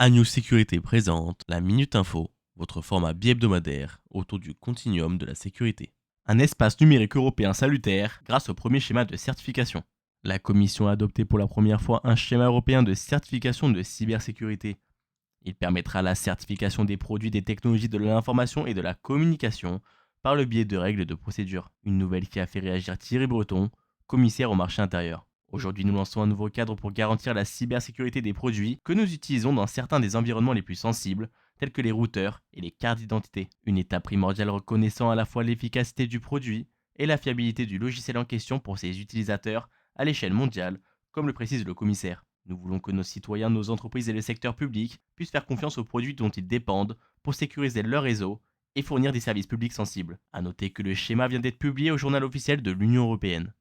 Agnew Sécurité présente la Minute Info, votre format bi-hebdomadaire autour du continuum de la sécurité. Un espace numérique européen salutaire grâce au premier schéma de certification. La Commission a adopté pour la première fois un schéma européen de certification de cybersécurité. Il permettra la certification des produits des technologies de l'information et de la communication par le biais de règles de procédure. Une nouvelle qui a fait réagir Thierry Breton, commissaire au marché intérieur. Aujourd'hui, nous lançons un nouveau cadre pour garantir la cybersécurité des produits que nous utilisons dans certains des environnements les plus sensibles, tels que les routeurs et les cartes d'identité. Une étape primordiale reconnaissant à la fois l'efficacité du produit et la fiabilité du logiciel en question pour ses utilisateurs à l'échelle mondiale, comme le précise le commissaire. Nous voulons que nos citoyens, nos entreprises et le secteur public puissent faire confiance aux produits dont ils dépendent pour sécuriser leur réseau et fournir des services publics sensibles. A noter que le schéma vient d'être publié au journal officiel de l'Union européenne.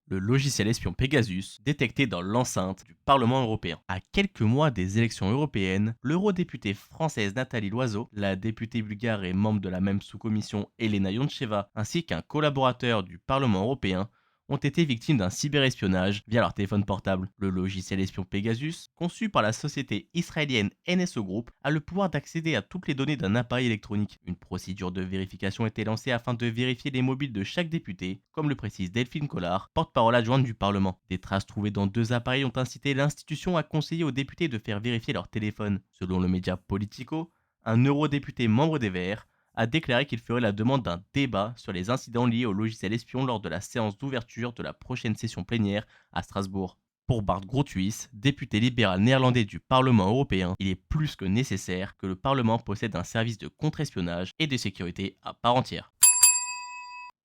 Le logiciel espion Pegasus détecté dans l'enceinte du Parlement européen. À quelques mois des élections européennes, l'eurodéputée française Nathalie Loiseau, la députée bulgare et membre de la même sous-commission Elena Yoncheva, ainsi qu'un collaborateur du Parlement européen ont été victimes d'un cyberespionnage via leur téléphone portable. Le logiciel espion Pegasus, conçu par la société israélienne NSO Group, a le pouvoir d'accéder à toutes les données d'un appareil électronique. Une procédure de vérification a été lancée afin de vérifier les mobiles de chaque député, comme le précise Delphine Collard, porte-parole adjointe du Parlement. Des traces trouvées dans deux appareils ont incité l'institution à conseiller aux députés de faire vérifier leur téléphone. Selon le média Politico, un eurodéputé membre des Verts a déclaré qu'il ferait la demande d'un débat sur les incidents liés au logiciel espion lors de la séance d'ouverture de la prochaine session plénière à Strasbourg. Pour Bart Groothuis, député libéral néerlandais du Parlement européen, il est plus que nécessaire que le Parlement possède un service de contre-espionnage et de sécurité à part entière.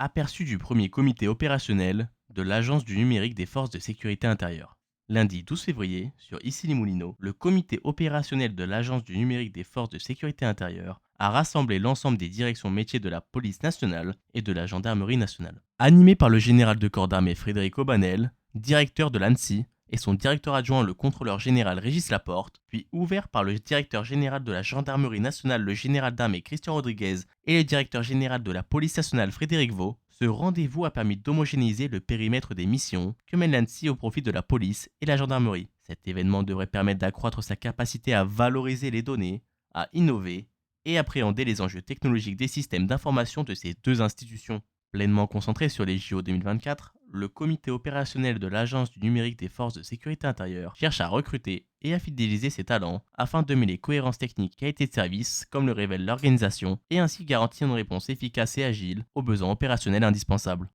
Aperçu du premier comité opérationnel de l'Agence du numérique des forces de sécurité intérieure. Lundi 12 février, sur Issy-les-Moulineaux, le comité opérationnel de l'Agence du numérique des forces de sécurité intérieure a rassemblé l'ensemble des directions métiers de la police nationale et de la gendarmerie nationale. Animé par le général de corps d'armée Frédéric Aubanel, directeur de l'ANSSI, et son directeur adjoint le contrôleur général Régis Laporte, puis ouvert par le directeur général de la gendarmerie nationale le général d'armée Christian Rodriguez et le directeur général de la police nationale Frédéric Vaux, ce rendez-vous a permis d'homogénéiser le périmètre des missions que mène l'ANSSI au profit de la police et la gendarmerie. Cet événement devrait permettre d'accroître sa capacité à valoriser les données, à innover et appréhender les enjeux technologiques des systèmes d'information de ces deux institutions. Pleinement concentré sur les JO 2024, le comité opérationnel de l'Agence du numérique des forces de sécurité intérieure cherche à recruter et à fidéliser ses talents afin de mêler cohérence technique, qualité de service, comme le révèle l'organisation, et ainsi garantir une réponse efficace et agile aux besoins opérationnels indispensables.